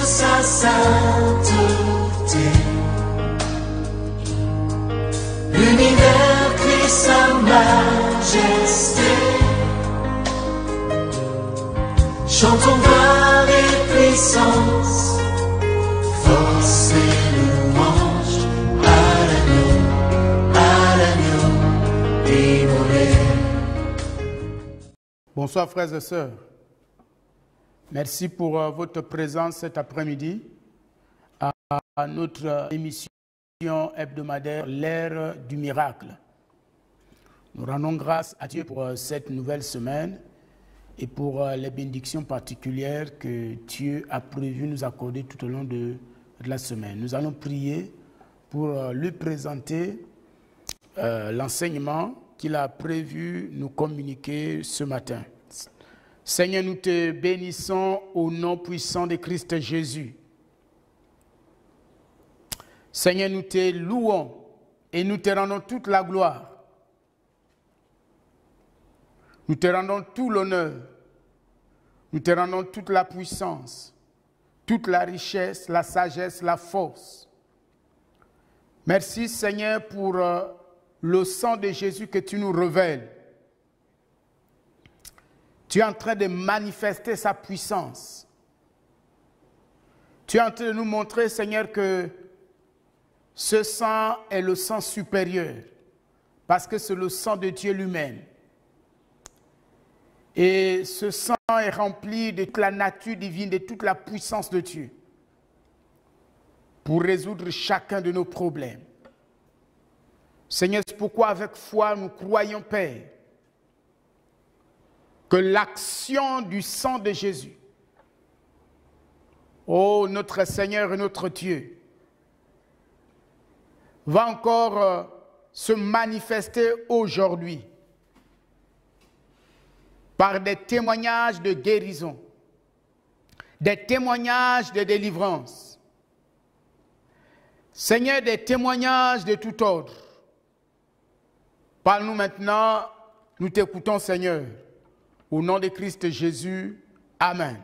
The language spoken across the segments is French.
sa sainteté. L'univers crie sa majesté. Chantons gloire et puissance, force et louange à l'agneau immolé. Bonsoir frères et sœurs. Merci pour votre présence cet après-midi à notre émission hebdomadaire L'ère du miracle. Nous rendons grâce à Dieu pour cette nouvelle semaine et pour les bénédictions particulières que Dieu a prévu nous accorder tout au long de la semaine. Nous allons prier pour lui présenter l'enseignement qu'il a prévu nous communiquer ce matin. Seigneur, nous te bénissons au nom puissant de Christ Jésus. Seigneur, nous te louons et nous te rendons toute la gloire. Nous te rendons tout l'honneur. Nous te rendons toute la puissance, toute la richesse, la sagesse, la force. Merci Seigneur pour le sang de Jésus que tu nous révèles. Tu es en train de manifester sa puissance. Tu es en train de nous montrer, Seigneur, que ce sang est le sang supérieur, parce que c'est le sang de Dieu lui-même. Et ce sang est rempli de toute la nature divine, de toute la puissance de Dieu, pour résoudre chacun de nos problèmes. Seigneur, c'est pourquoi avec foi nous croyons, Père, que l'action du sang de Jésus, ô notre Seigneur et notre Dieu, va encore se manifester aujourd'hui par des témoignages de guérison, des témoignages de délivrance. Seigneur, des témoignages de tout ordre. Parle-nous maintenant, nous t'écoutons, Seigneur. Au nom de Christ Jésus, Amen.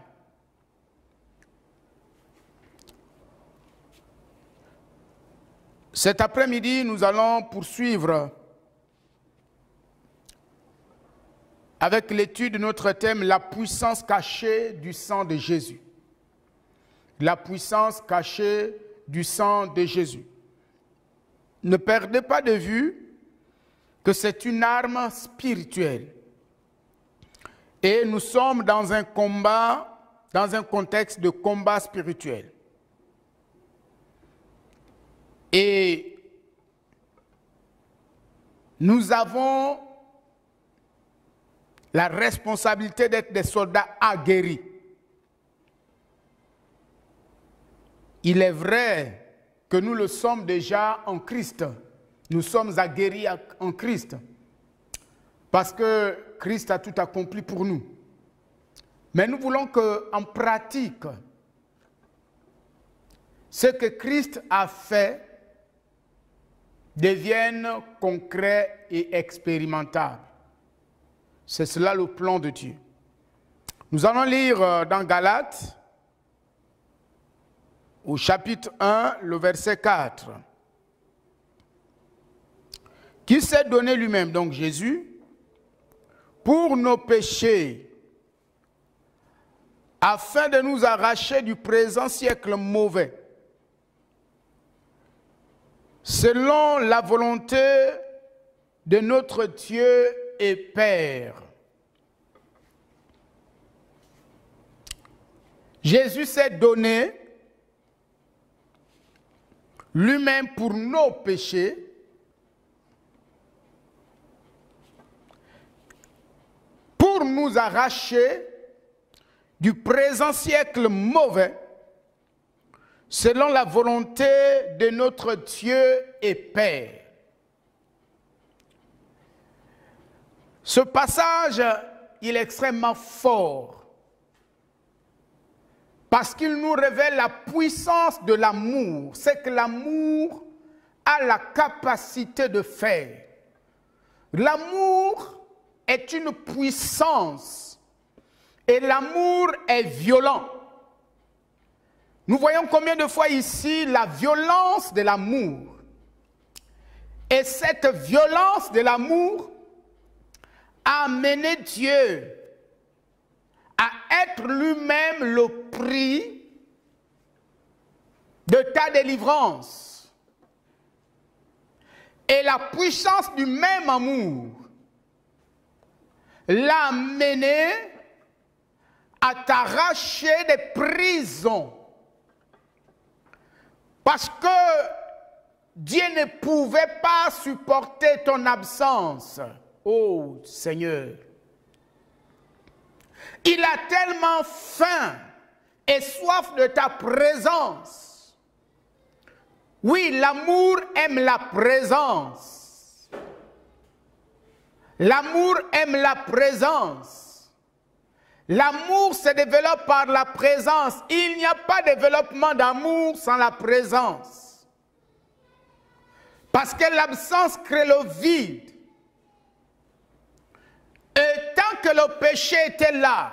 Cet après-midi, nous allons poursuivre avec l'étude de notre thème, la puissance cachée du sang de Jésus. La puissance cachée du sang de Jésus. Ne perdez pas de vue que c'est une arme spirituelle. Et nous sommes dans un combat, dans un contexte de combat spirituel. Et nous avons la responsabilité d'être des soldats aguerris. Il est vrai que nous le sommes déjà en Christ. Nous sommes aguerris en Christ. Parce que Christ a tout accompli pour nous. Mais nous voulons qu'en pratique, ce que Christ a fait devienne concret et expérimentable. C'est cela le plan de Dieu. Nous allons lire dans Galates, au chapitre 1, le verset 4. Qui s'est donné lui-même, donc Jésus, pour nos péchés, afin de nous arracher du présent siècle mauvais, selon la volonté de notre Dieu et Père. Jésus s'est donné lui-même pour nos péchés, pour nous arracher du présent siècle mauvais, selon la volonté de notre Dieu et Père. Ce passage, il est extrêmement fort, parce qu'il nous révèle la puissance de l'amour. C'est que l'amour a la capacité de faire. L'amour est une puissance et l'amour est violent. Nous voyons combien de fois ici la violence de l'amour. Et cette violence de l'amour a amené Dieu à être lui-même le prix de ta délivrance. Et la puissance du même amour l'a amené à t'arracher des prisons. Parce que Dieu ne pouvait pas supporter ton absence. Oh Seigneur. Il a tellement faim et soif de ta présence. Oui, l'amour aime la présence. L'amour aime la présence. L'amour se développe par la présence. Il n'y a pas de développement d'amour sans la présence. Parce que l'absence crée le vide. Et tant que le péché était là,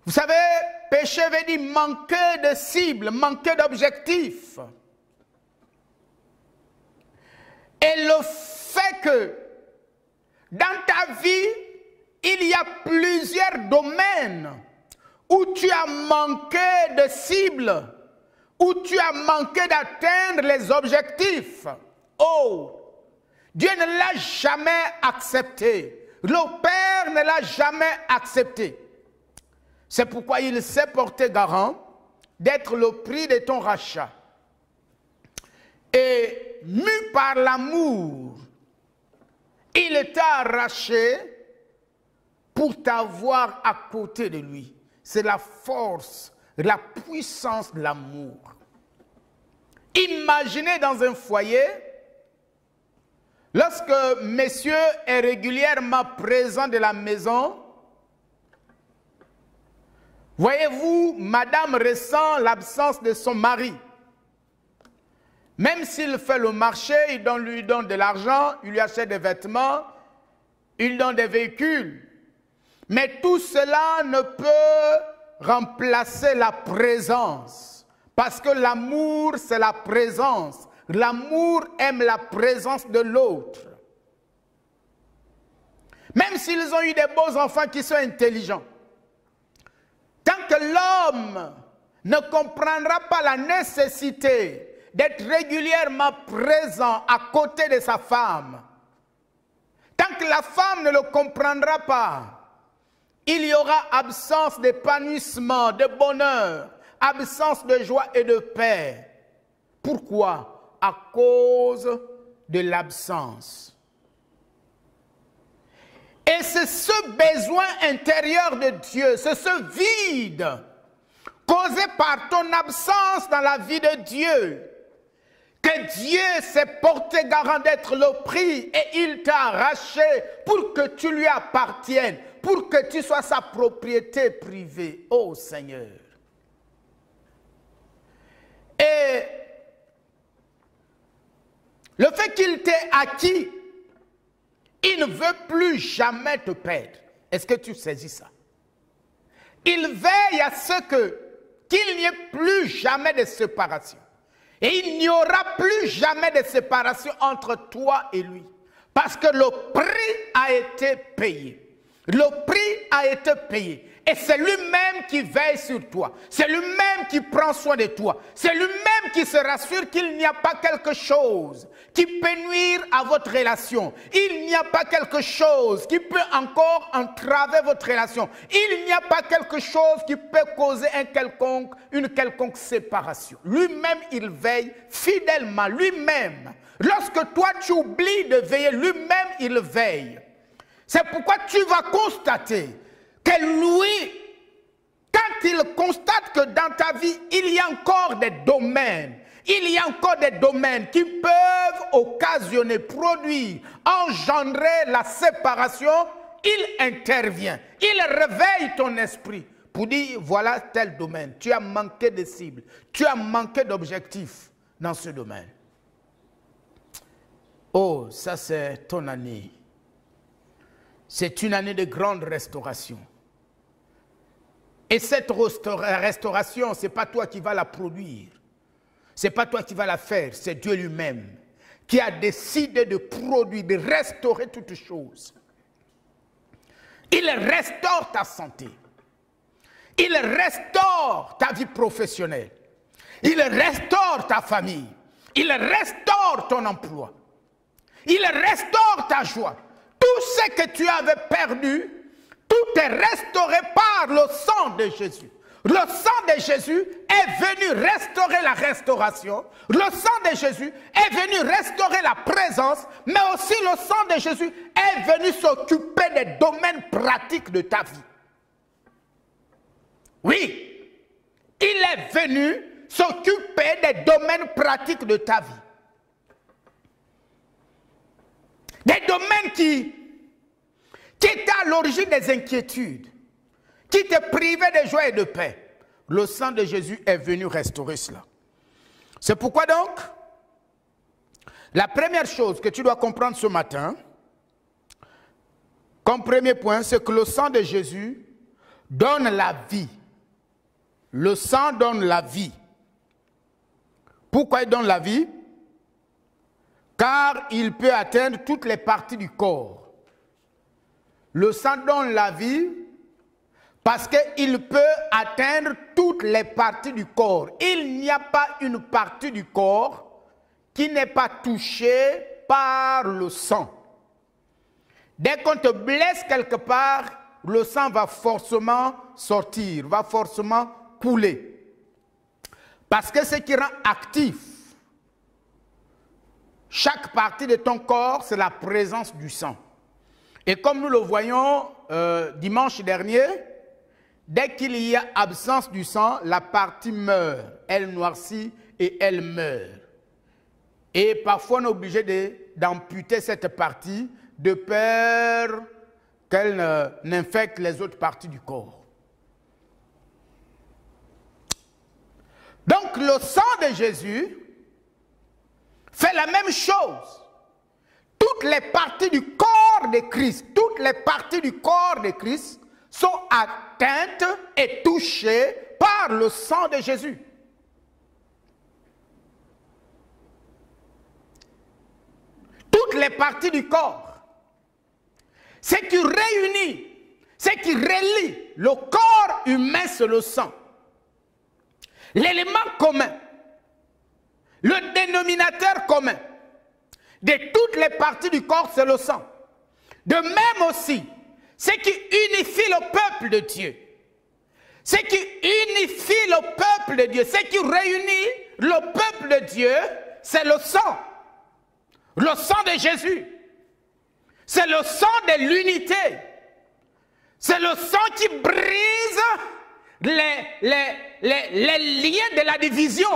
vous savez, péché veut dire manquer de cible, manquer d'objectif. Et le fait que dans ta vie, il y a plusieurs domaines où tu as manqué de cible, où tu as manqué d'atteindre les objectifs. Oh! Dieu ne l'a jamais accepté. Le Père ne l'a jamais accepté. C'est pourquoi il s'est porté garant d'être le prix de ton rachat. Et mu par l'amour, il t'a arraché pour t'avoir à côté de lui. C'est la force, la puissance de l'amour. Imaginez dans un foyer, lorsque monsieur est régulièrement présent de la maison, voyez-vous, madame ressent l'absence de son mari. Même s'il fait le marché, il lui donne de l'argent, il lui achète des vêtements, il lui donne des véhicules. Mais tout cela ne peut remplacer la présence. Parce que l'amour, c'est la présence. L'amour aime la présence de l'autre. Même s'ils ont eu des beaux enfants qui sont intelligents, tant que l'homme ne comprendra pas la nécessité d'être régulièrement présent à côté de sa femme, tant que la femme ne le comprendra pas, il y aura absence d'épanouissement, de bonheur, absence de joie et de paix. Pourquoi? À cause de l'absence. Et c'est ce besoin intérieur de Dieu, c'est ce vide causé par ton absence dans la vie de Dieu, que Dieu s'est porté garant d'être le prix et il t'a arraché pour que tu lui appartiennes, pour que tu sois sa propriété privée. Oh Seigneur. Et le fait qu'il t'ait acquis, il ne veut plus jamais te perdre. Est-ce que tu saisis ça? Il veille à ce qu'il n'y ait plus jamais de séparation. Et il n'y aura plus jamais de séparation entre toi et lui. Parce que le prix a été payé. Le prix a été payé. Et c'est lui-même qui veille sur toi. C'est lui-même qui prend soin de toi. C'est lui-même qui se rassure qu'il n'y a pas quelque chose qui peut nuire à votre relation. Il n'y a pas quelque chose qui peut encore entraver votre relation. Il n'y a pas quelque chose qui peut causer une quelconque séparation. Lui-même, il veille fidèlement. Lui-même. Lorsque toi, tu oublies de veiller, lui-même, il veille. C'est pourquoi tu vas constater que lui, quand il constate que dans ta vie, il y a encore des domaines, qui peuvent occasionner, produire, engendrer la séparation, il intervient, il réveille ton esprit pour dire, voilà tel domaine, tu as manqué de cible, tu as manqué d'objectif dans ce domaine. Oh, ça c'est ton année. C'est une année de grande restauration. Et cette restauration, ce n'est pas toi qui vas la produire. Ce n'est pas toi qui vas la faire, c'est Dieu lui-même qui a décidé de produire, de restaurer toutes choses. Il restaure ta santé. Il restaure ta vie professionnelle. Il restaure ta famille. Il restaure ton emploi. Il restaure ta joie. Tout ce que tu avais perdu, tout est restauré par le sang de Jésus. Le sang de Jésus est venu restaurer la restauration. Le sang de Jésus est venu restaurer la présence, mais aussi le sang de Jésus est venu s'occuper des domaines pratiques de ta vie. Oui, il est venu s'occuper des domaines pratiques de ta vie. Des domaines qui étaient à l'origine des inquiétudes, qui te privaient de joie et de paix. Le sang de Jésus est venu restaurer cela. C'est pourquoi donc, la première chose que tu dois comprendre ce matin, comme premier point, c'est que le sang de Jésus donne la vie. Le sang donne la vie. Pourquoi il donne la vie? Car il peut atteindre toutes les parties du corps. Le sang donne la vie parce qu'il peut atteindre toutes les parties du corps. Il n'y a pas une partie du corps qui n'est pas touchée par le sang. Dès qu'on te blesse quelque part, le sang va forcément sortir, va forcément couler. Parce que ce qui rend actif chaque partie de ton corps, c'est la présence du sang. Et comme nous le voyons dimanche dernier, dès qu'il y a absence du sang, la partie meurt, elle noircit et elle meurt. Et parfois on est obligé d'amputer cette partie de peur qu'elle n'infecte les autres parties du corps. Donc le sang de Jésus fait la même chose. Toutes les parties du corps de Christ, toutes les parties du corps de Christ sont atteintes et touchées par le sang de Jésus. Toutes les parties du corps. Ce qui réunit, ce qui relie le corps humain, c'est le sang. L'élément commun, le dénominateur commun de toutes les parties du corps, c'est le sang. De même aussi, ce qui unifie le peuple de Dieu, ce qui unifie le peuple de Dieu, ce qui réunit le peuple de Dieu, c'est le sang. Le sang de Jésus. C'est le sang de l'unité. C'est le sang qui brise les liens de la division,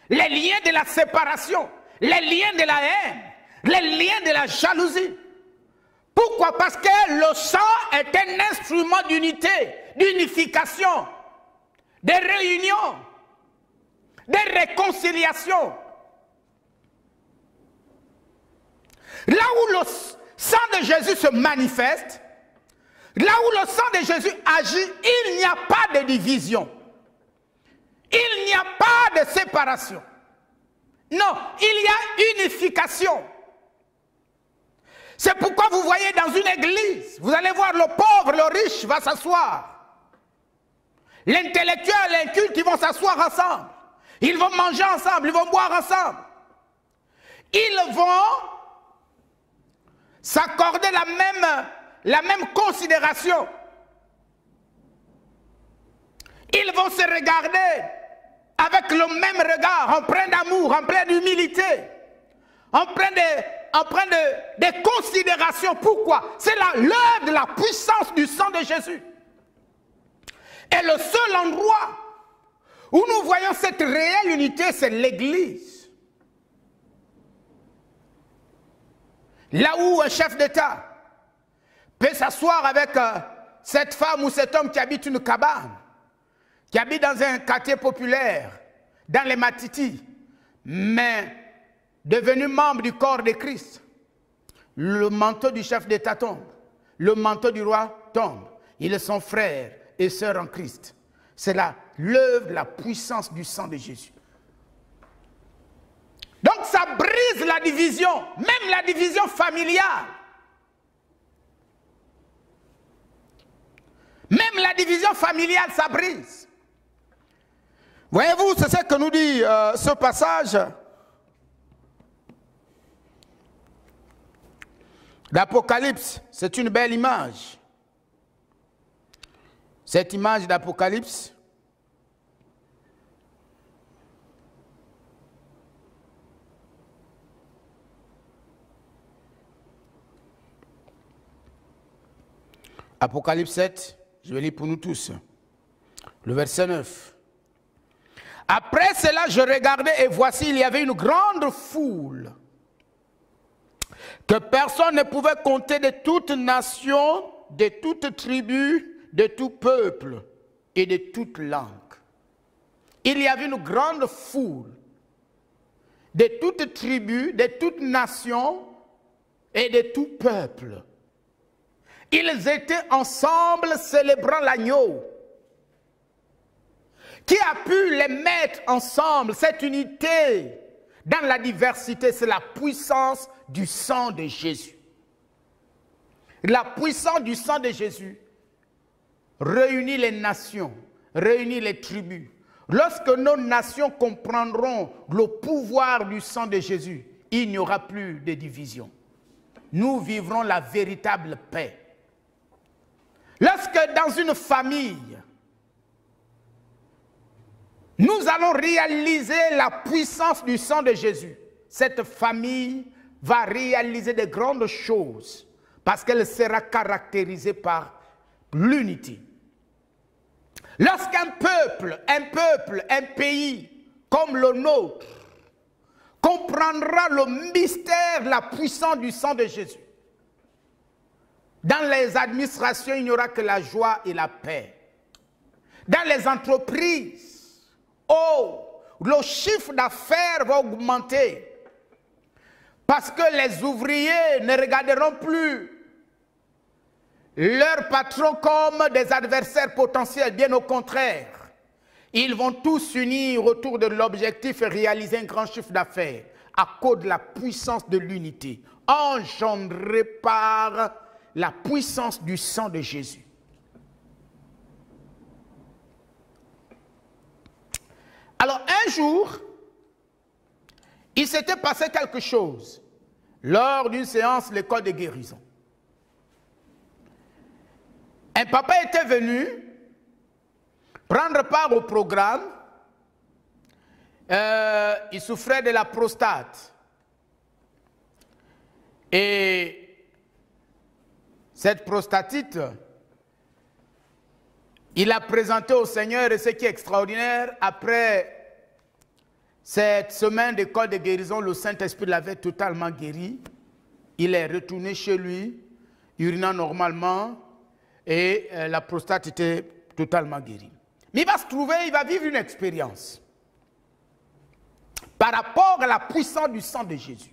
les liens de la séparation, les liens de la haine, les liens de la jalousie. Pourquoi? Parce que le sang est un instrument d'unité, d'unification, de réunion, de réconciliation. Là où le sang de Jésus se manifeste, là où le sang de Jésus agit, il n'y a pas de division. Il n'y a pas de séparation. Non, il y a unification. C'est pourquoi vous voyez dans une église, vous allez voir le pauvre, le riche va s'asseoir. L'intellectuel et l'inculte, ils vont s'asseoir ensemble. Ils vont manger ensemble, ils vont boire ensemble. Ils vont s'accorder la même considération. Ils vont se regarder avec le même regard, empreint d'amour, empreint d'humilité, empreint de considération. Pourquoi? C'est l'œuvre de la puissance du sang de Jésus. Et le seul endroit où nous voyons cette réelle unité, c'est l'Église. Là où un chef d'État peut s'asseoir avec cette femme ou cet homme qui habite une cabane, qui habite dans un quartier populaire, dans les Matitis, mais devenu membre du corps de Christ, le manteau du chef d'État tombe, le manteau du roi tombe. Ils sont frères et sœurs en Christ. C'est l'œuvre, la puissance du sang de Jésus. Donc ça brise la division, même la division familiale. Même la division familiale, ça brise. Voyez-vous, c'est ce que nous dit ce passage d'Apocalypse. C'est une belle image. Cette image d'Apocalypse, Apocalypse 7, je vais lire pour nous tous. Le verset 9. Après cela, je regardais et voici, il y avait une grande foule que personne ne pouvait compter, de toute nation, de toute tribu, de tout peuple et de toute langue. Il y avait une grande foule de toute tribu, de toute nation et de tout peuple. Ils étaient ensemble célébrant l'agneau. Qui a pu les mettre ensemble, cette unité dans la diversité? C'est la puissance du sang de Jésus. La puissance du sang de Jésus réunit les nations, réunit les tribus. Lorsque nos nations comprendront le pouvoir du sang de Jésus, il n'y aura plus de division. Nous vivrons la véritable paix. Lorsque dans une famille, nous allons réaliser la puissance du sang de Jésus, cette famille va réaliser de grandes choses parce qu'elle sera caractérisée par l'unité. Lorsqu'un peuple, un pays comme le nôtre comprendra le mystère, la puissance du sang de Jésus, dans les administrations, il n'y aura que la joie et la paix. Dans les entreprises, le chiffre d'affaires va augmenter parce que les ouvriers ne regarderont plus leurs patrons comme des adversaires potentiels, bien au contraire. Ils vont tous s'unir autour de l'objectif et réaliser un grand chiffre d'affaires à cause de la puissance de l'unité, engendrée par la puissance du sang de Jésus. Alors un jour, il s'était passé quelque chose lors d'une séance de l'école de guérison. Un papa était venu prendre part au programme. Il souffrait de la prostate. Et cette prostatite, il a présenté au Seigneur, et ce qui est extraordinaire, après cette semaine d'école de guérison, le Saint-Esprit l'avait totalement guéri. Il est retourné chez lui, urinant normalement, et la prostate était totalement guérie. Mais il va se trouver, il va vivre une expérience par rapport à la puissance du sang de Jésus.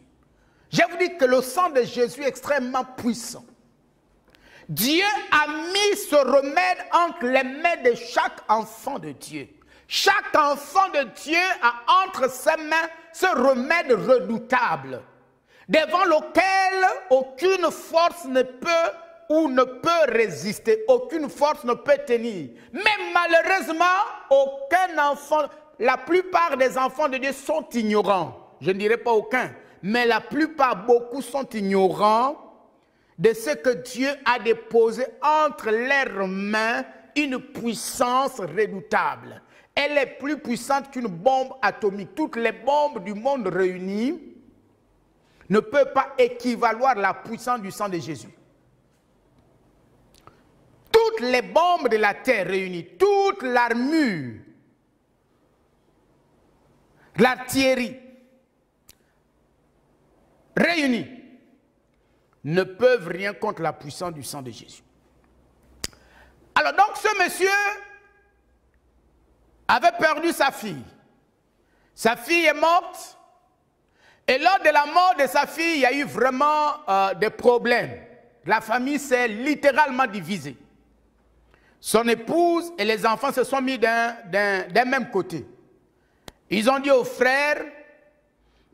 Je vous dis que le sang de Jésus est extrêmement puissant. Dieu a mis ce remède entre les mains de chaque enfant de Dieu. Chaque enfant de Dieu a entre ses mains ce remède redoutable, devant lequel aucune force ne peut ou ne peut résister, aucune force ne peut tenir. Mais malheureusement, aucun enfant, la plupart des enfants de Dieu sont ignorants. Je ne dirais pas aucun, mais la plupart, beaucoup sont ignorants de ce que Dieu a déposé entre leurs mains, une puissance redoutable. Elle est plus puissante qu'une bombe atomique. Toutes les bombes du monde réunies ne peuvent pas équivaloir la puissance du sang de Jésus. Toutes les bombes de la terre réunies, toute l'armure, l'artillerie réunie ne peuvent rien contre la puissance du sang de Jésus. Alors donc ce monsieur avait perdu sa fille. Sa fille est morte. Et lors de la mort de sa fille, il y a eu vraiment des problèmes. La famille s'est littéralement divisée. son épouse et les enfants se sont mis d'un même côté. Ils ont dit au frère,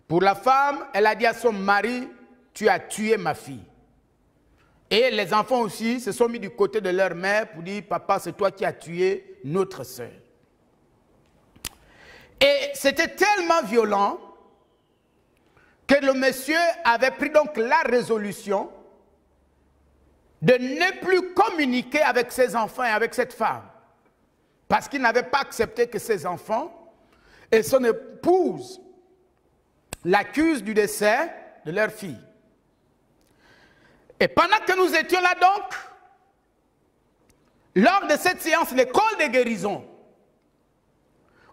pour la femme, elle a dit à son mari, tu as tué ma fille. Et les enfants aussi se sont mis du côté de leur mère pour dire, papa, c'est toi qui as tué notre sœur. Et c'était tellement violent que le monsieur avait pris donc la résolution de ne plus communiquer avec ses enfants et avec cette femme. Parce qu'il n'avait pas accepté que ses enfants et son épouse l'accusent du décès de leur fille. Et pendant que nous étions là donc, lors de cette séance, l'école de guérison,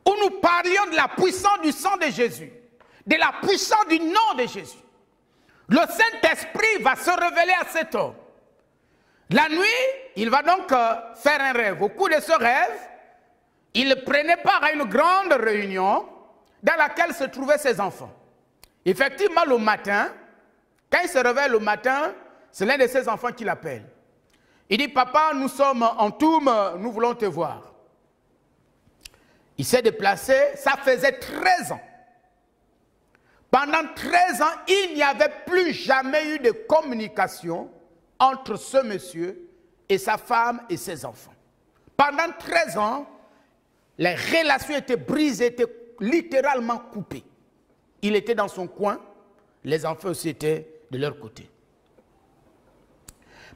où nous parlions de la puissance du sang de Jésus, de la puissance du nom de Jésus, le Saint-Esprit va se révéler à cet homme. La nuit, il va donc faire un rêve. Au cours de ce rêve, il prenait part à une grande réunion dans laquelle se trouvaient ses enfants. Effectivement, le matin, quand il se réveille le matin, c'est l'un de ses enfants qui l'appelle. Il dit, papa, nous sommes en Toum, nous voulons te voir. Il s'est déplacé, ça faisait 13 ans. Pendant 13 ans, il n'y avait plus jamais eu de communication entre ce monsieur et sa femme et ses enfants. Pendant 13 ans, les relations étaient brisées, étaient littéralement coupées. Il était dans son coin, les enfants aussi étaient de leur côté.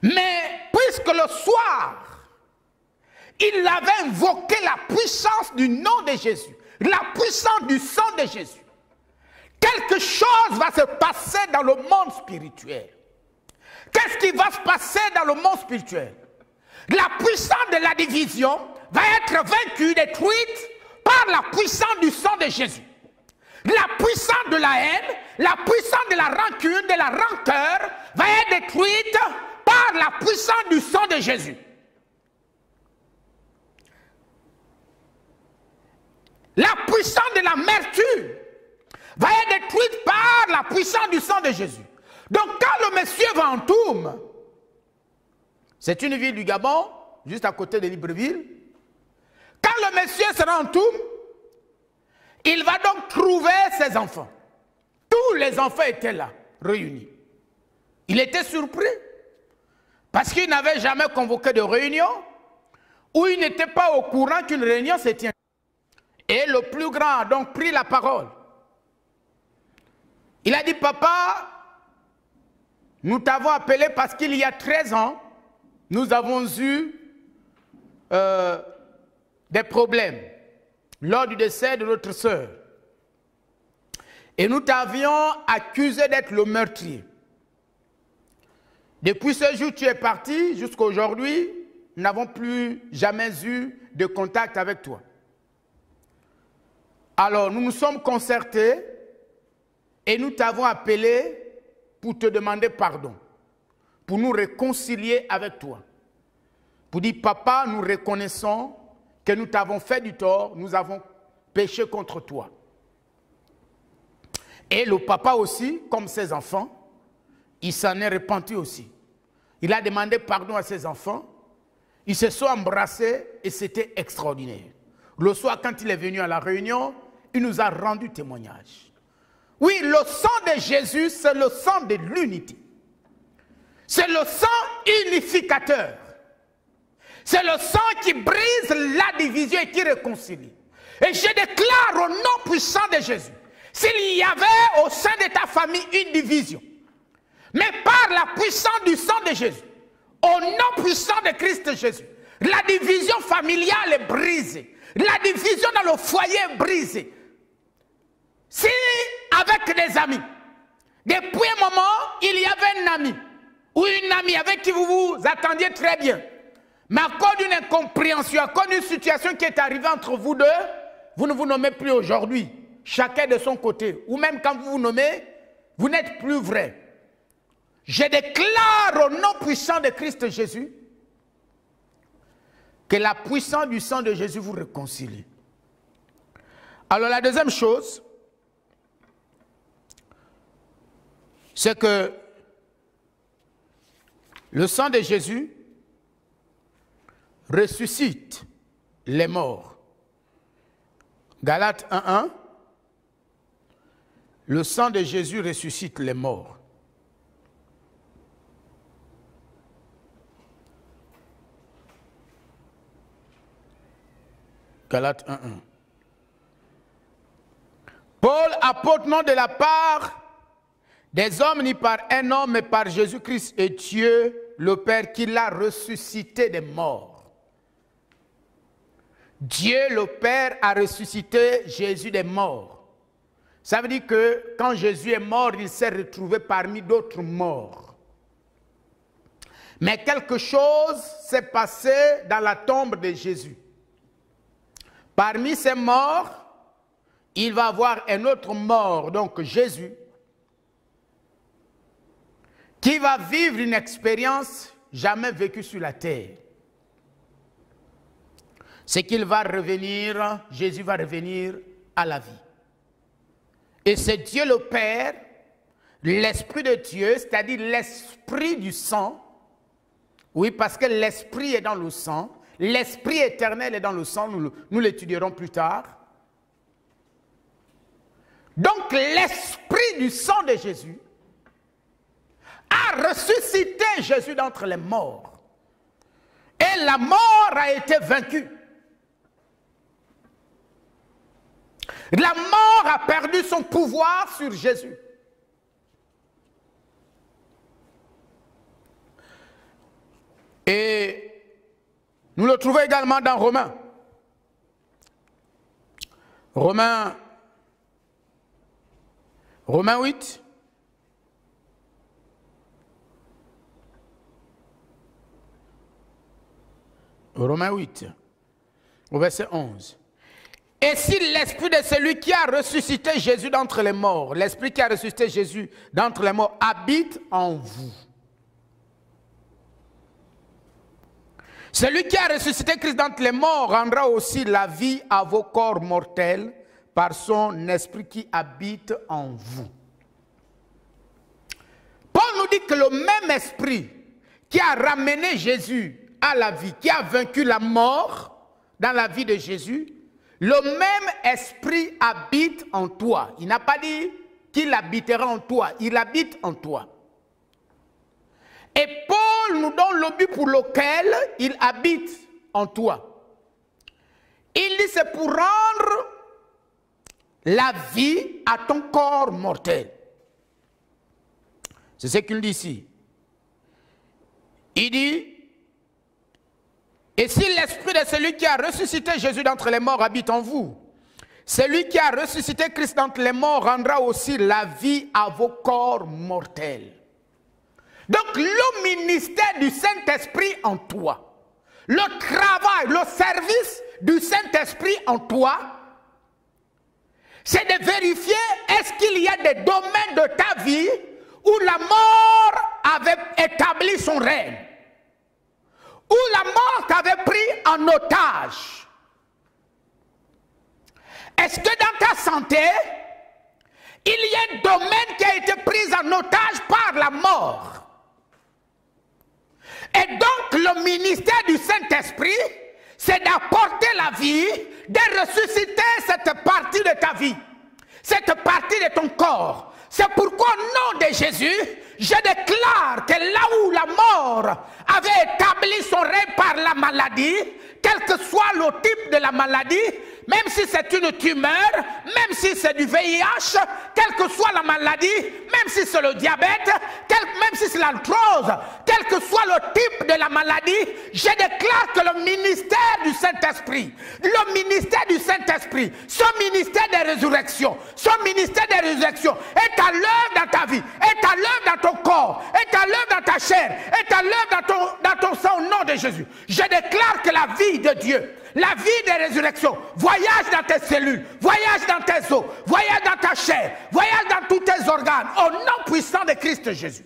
Mais puisque le soir, il avait invoqué la puissance du nom de Jésus, la puissance du sang de Jésus, quelque chose va se passer dans le monde spirituel. Qu'est-ce qui va se passer dans le monde spirituel? La puissance de la division va être vaincue, détruite par la puissance du sang de Jésus. La puissance de la haine, la puissance de la rancune, de la rancœur va être détruite par la puissance du sang de Jésus. La puissance de l'amertume va être détruite par la puissance du sang de Jésus. Donc quand le monsieur va en Toum, c'est une ville du Gabon, juste à côté de Libreville, quand le monsieur sera en Toum, il va donc trouver ses enfants. Tous les enfants étaient là, réunis. Il était surpris, parce qu'il n'avait jamais convoqué de réunion, ou il n'était pas au courant qu'une réunion se tient. Et le plus grand a donc pris la parole. Il a dit, papa, nous t'avons appelé parce qu'il y a 13 ans, nous avons eu des problèmes lors du décès de notre sœur. Et nous t'avions accusé d'être le meurtrier. Depuis ce jour, tu es parti, jusqu'à aujourd'hui, nous n'avons plus jamais eu de contact avec toi. Alors, nous nous sommes concertés et nous t'avons appelé pour te demander pardon, pour nous réconcilier avec toi. Pour dire, papa, nous reconnaissons que nous t'avons fait du tort, nous avons péché contre toi. Et le papa aussi, comme ses enfants, il s'en est repenti aussi. Il a demandé pardon à ses enfants, ils se sont embrassés et c'était extraordinaire. Le soir, quand il est venu à la réunion, il nous a rendu témoignage. Oui, le sang de Jésus, c'est le sang de l'unité. C'est le sang unificateur. C'est le sang qui brise la division et qui réconcilie. Et je déclare au nom puissant de Jésus, s'il y avait au sein de ta famille une division, mais par la puissance du sang de Jésus, au nom puissant de Christ Jésus, la division familiale est brisée. La division dans le foyer est brisée. Si, avec des amis, depuis un moment, il y avait un ami ou une amie avec qui vous vous attendiez très bien, mais à cause d'une incompréhension, à cause d'une situation qui est arrivée entre vous deux, vous ne vous nommez plus aujourd'hui, chacun de son côté, ou même quand vous vous nommez, vous n'êtes plus vrai. Je déclare au nom puissant de Christ Jésus que la puissance du sang de Jésus vous réconcilie. Alors la deuxième chose, c'est que le sang de Jésus ressuscite les morts. Galates 1:1. Le sang de Jésus ressuscite les morts. Galates 1:1. Paul, apôtre non de la part des hommes ni par un homme, mais par Jésus-Christ et Dieu, le Père, qui l'a ressuscité des morts. Dieu, le Père, a ressuscité Jésus des morts. Ça veut dire que quand Jésus est mort, il s'est retrouvé parmi d'autres morts. Mais quelque chose s'est passé dans la tombe de Jésus. Parmi ces morts, il va y avoir un autre mort, donc Jésus, qui va vivre une expérience jamais vécue sur la terre. C'est qu'il va revenir, Jésus va revenir à la vie. Et c'est Dieu le Père, l'Esprit de Dieu, c'est-à-dire l'Esprit du sang. Oui, parce que l'Esprit est dans le sang. L'Esprit éternel est dans le sang, nous l'étudierons plus tard. Donc l'Esprit du sang de Jésus a ressuscité Jésus d'entre les morts. Et la mort a été vaincue. La mort a perdu son pouvoir sur Jésus. Et nous le trouvons également dans Romains. Romains 8. Romains 8, au verset 11. Et si l'esprit de celui qui a ressuscité Jésus d'entre les morts, l'esprit qui a ressuscité Jésus d'entre les morts, habite en vous. Celui qui a ressuscité Christ d'entre les morts rendra aussi la vie à vos corps mortels par son esprit qui habite en vous. Paul nous dit que le même esprit qui a ramené Jésus à la vie, qui a vaincu la mort dans la vie de Jésus, le même esprit habite en toi. Il n'a pas dit qu'il habitera en toi, il habite en toi. Et Paul nous donne le but pour lequel il habite en toi. Il dit c'est pour rendre la vie à ton corps mortel. C'est ce qu'il dit ici. Il dit, et si l'esprit de celui qui a ressuscité Jésus d'entre les morts habite en vous, celui qui a ressuscité Christ d'entre les morts rendra aussi la vie à vos corps mortels. Donc le ministère du Saint-Esprit en toi, le travail, le service du Saint-Esprit en toi, c'est de vérifier est-ce qu'il y a des domaines de ta vie où la mort avait établi son règne, où la mort t'avait pris en otage. Est-ce que dans ta santé, il y a un domaine qui a été pris en otage par la mort? Et donc le ministère du Saint-Esprit, c'est d'apporter la vie, de ressusciter cette partie de ta vie, cette partie de ton corps. C'est pourquoi au nom de Jésus, je déclare que là où la mort avait établi son règne par la maladie, quel que soit le type de la maladie, même si c'est une tumeur, même si c'est du VIH, quelle que soit la maladie, même si c'est le diabète, même si c'est l'arthrose, quel que soit le type de la maladie, je déclare que le ministère du Saint-Esprit, ce ministère de résurrection, est à l'œuvre dans ta vie, est à l'œuvre dans ton corps, est à l'œuvre dans ta chair, est à l'œuvre dans ton sang au nom de Jésus. Je déclare que la vie de Dieu, la vie de résurrection, voyage dans tes cellules, voyage dans tes os, voyage dans ta chair, voyage dans tous tes organes, au nom puissant de Christ Jésus.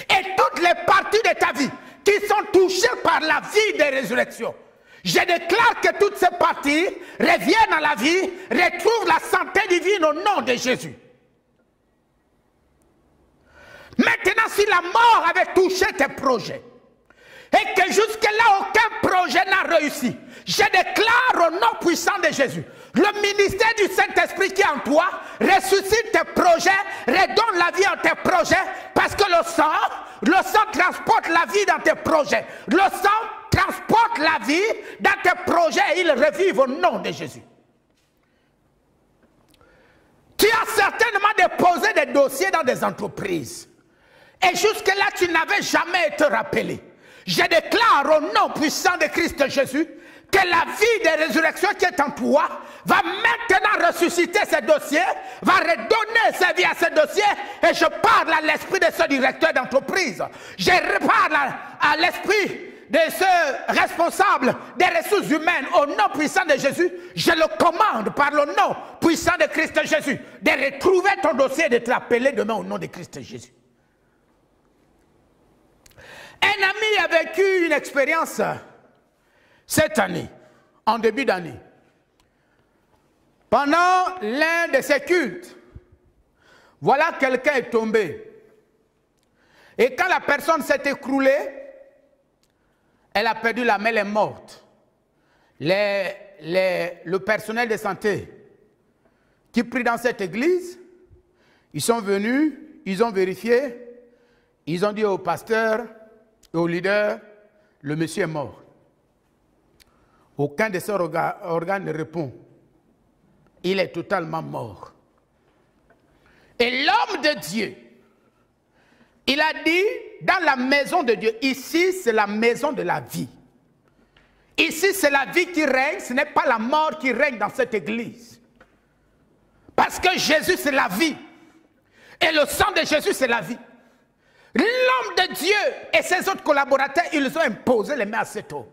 Et toutes les parties de ta vie qui sont touchées par la vie de résurrection, je déclare que toutes ces parties reviennent à la vie, retrouvent la santé divine au nom de Jésus. Maintenant, si la mort avait touché tes projets, et que jusque-là, aucun projet n'a réussi. Je déclare au nom puissant de Jésus, le ministère du Saint-Esprit qui est en toi, ressuscite tes projets, redonne la vie à tes projets, parce que le sang transporte la vie dans tes projets. Le sang transporte la vie dans tes projets et il revive au nom de Jésus. Tu as certainement déposé des dossiers dans des entreprises. Et jusque-là, tu n'avais jamais été rappelé. Je déclare au nom puissant de Christ Jésus que la vie de résurrection qui est en toi va maintenant ressusciter ces dossiers, va redonner sa vie à ces dossiers. Et je parle à l'esprit de ce directeur d'entreprise. Je parle à l'esprit de ce responsable des ressources humaines au nom puissant de Jésus. Je le commande par le nom puissant de Christ Jésus de retrouver ton dossier et de te rappeler demain au nom de Christ Jésus. Un ami a vécu une expérience cette année, en début d'année. Pendant l'un de ses cultes, voilà quelqu'un est tombé. Et quand la personne s'est écroulée, elle a perdu la main, elle est morte. Le personnel de santé qui prie dans cette église, ils sont venus, ils ont vérifié, ils ont dit au pasteur et au leader, le monsieur est mort. Aucun de ses organes ne répond. Il est totalement mort. Et l'homme de Dieu, il a dit, dans la maison de Dieu, ici c'est la maison de la vie. Ici c'est la vie qui règne, ce n'est pas la mort qui règne dans cette église. Parce que Jésus c'est la vie. Et le sang de Jésus c'est la vie. L'homme de Dieu et ses autres collaborateurs, ils ont imposé les mains à cet homme.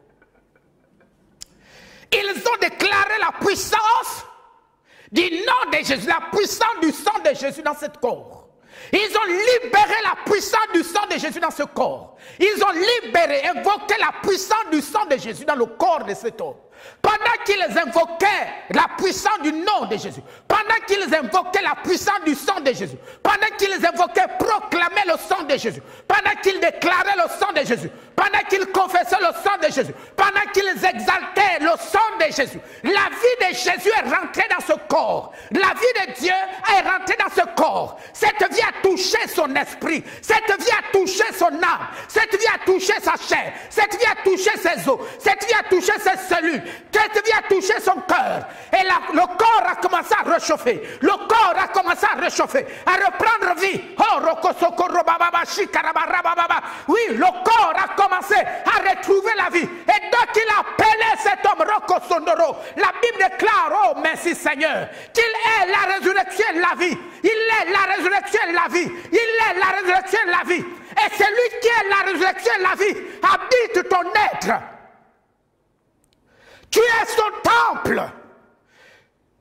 Ils ont déclaré la puissance du nom de Jésus, la puissance du sang de Jésus dans ce corps. Ils ont libéré la puissance du sang de Jésus dans ce corps. Ils ont libéré, invoqué la puissance du sang de Jésus dans le corps de cet homme. Pendant qu'ils invoquaient la puissance du nom de Jésus, pendant qu'ils invoquaient la puissance du sang de Jésus, pendant qu'ils invoquaient, proclamaient le sang de Jésus, pendant qu'ils déclaraient le sang de Jésus, pendant qu'ils confessaient le sang de Jésus, pendant qu'ils exaltaient le sang de Jésus, la vie de Jésus est rentrée dans ce corps. La vie de Dieu est rentrée dans ce corps. Cette vie a touché son esprit, cette vie a touché son âme, cette vie a touché sa chair, cette vie a touché ses os, cette vie a touché ses cellules, cette vie a touché son cœur. Et le corps a commencé à réchauffer. Le corps a commencé à réchauffer, à reprendre vie. Oui, le corps a commencé à retrouver la vie. Et donc il a appelé cet homme Rokosondoro. La Bible déclare, oh merci Seigneur, qu'il est la résurrection et la vie. Il est la résurrection et la vie. Il est la résurrection et la vie. Et celui qui est la résurrection et la vie habite ton être. Tu es son temple.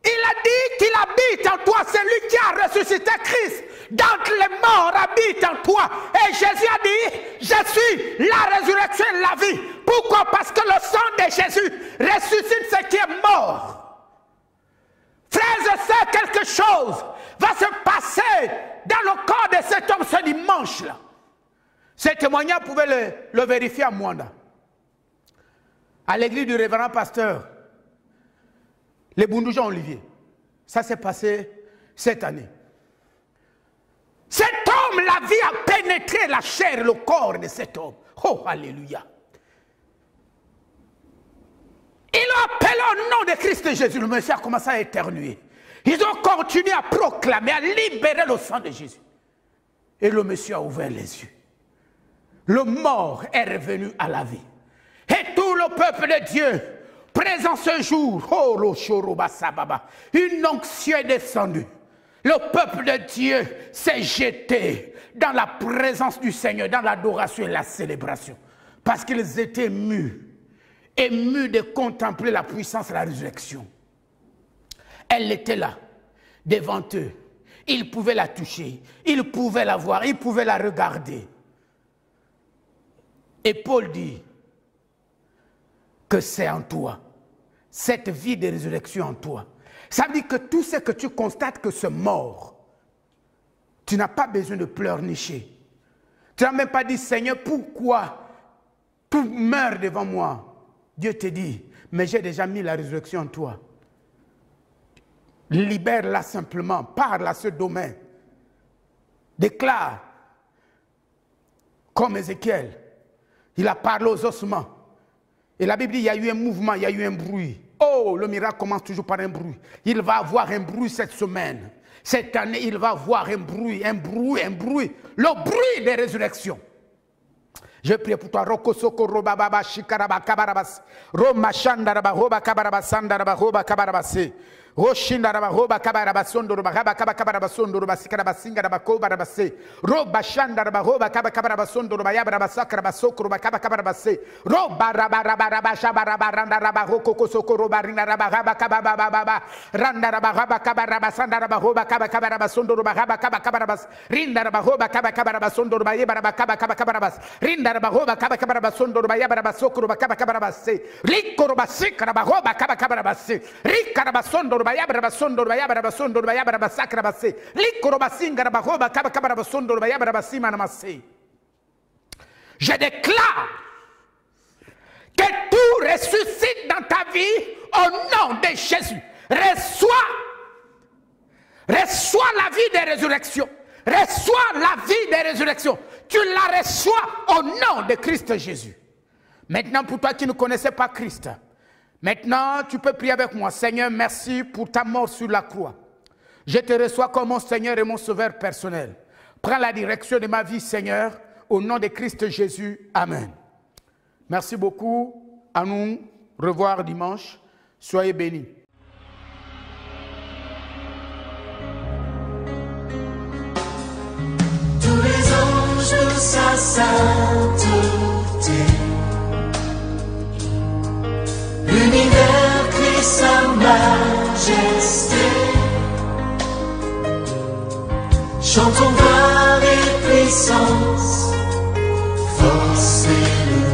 Il a dit qu'il habite en toi. Celui qui a ressuscité Christ d'entre les morts habite en toi. Et Jésus a dit, je suis la résurrection et la vie. Pourquoi? Parce que le sang de Jésus ressuscite ce qui est mort. Frères et sœurs, quelque chose va se passer dans le corps de cet homme ce dimanche-là. Ce témoignage pouvait le vérifier à Mwanda. À l'église du révérend pasteur, les Boundouja Olivier. Ça s'est passé cette année. Cet homme, la vie a pénétré la chair et le corps de cet homme. Oh, alléluia. Ils ont appelé au nom de Christ Jésus. Le monsieur a commencé à éternuer. Ils ont continué à proclamer, à libérer le sang de Jésus. Et le monsieur a ouvert les yeux. Le mort est revenu à la vie. Et tout le peuple de Dieu, présent ce jour, une onction est descendue. Le peuple de Dieu s'est jeté dans la présence du Seigneur, dans l'adoration et la célébration. Parce qu'ils étaient émus de contempler la puissance de la résurrection. Elle était là, devant eux. Ils pouvaient la toucher, ils pouvaient la voir, ils pouvaient la regarder. Et Paul dit que c'est en toi, cette vie de résurrection en toi. Ça veut dire que tout ce que tu constates que c'est mort, tu n'as pas besoin de pleurnicher. Tu n'as même pas dit, Seigneur, pourquoi tout tu meurs devant moi. Dieu te dit, mais j'ai déjà mis la résurrection en toi. Libère-la simplement, parle à ce domaine. Déclare, comme Ézéchiel, il a parlé aux ossements. Et la Bible dit, il y a eu un mouvement, il y a eu un bruit. Oh, le miracle commence toujours par un bruit. Il va avoir un bruit cette semaine. Cette année, il va avoir un bruit, un bruit, un bruit. Le bruit des résurrections. Je prie pour toi. Roko soko roba baba shikaraba kabarabas. Roma shandaraba roba kabarabasandara roba kabarabase. Roshindaraba roba kabarabasondo roba kabarabasondo roba sikarabasinga roba kobarabase. Roba shandaraba roba kabarabasondo roba yabarabasakra basoko roba kabarabase. Roba rabaraba shabaraba randaraba roko soko roba rindaraba raba kababa randaraba raba kabarabasandara roba kabarabasondo roba kabarabas. Rindaraba roba kabarabasondo roba yabaraba kabarabas. Rindaraba roba kabarabasondo roba yabaraba soko roba kabarabase. Likoroba sikra roba kabarabase. Rikarabasondo je déclare que tout ressuscite dans ta vie au nom de Jésus. Reçois la vie des résurrections. Reçois la vie des résurrections. Tu la reçois au nom de Christ Jésus. Maintenant, pour toi qui ne connaissais pas Christ, maintenant, tu peux prier avec moi. Seigneur, merci pour ta mort sur la croix. Je te reçois comme mon Seigneur et mon Sauveur personnel. Prends la direction de ma vie, Seigneur, au nom de Christ Jésus. Amen. Merci beaucoup. À nous revoir dimanche. Soyez bénis. Tous les anges de sa sainteté, l'univers crie sa majesté. Chantons gloire et puissance, force et louange.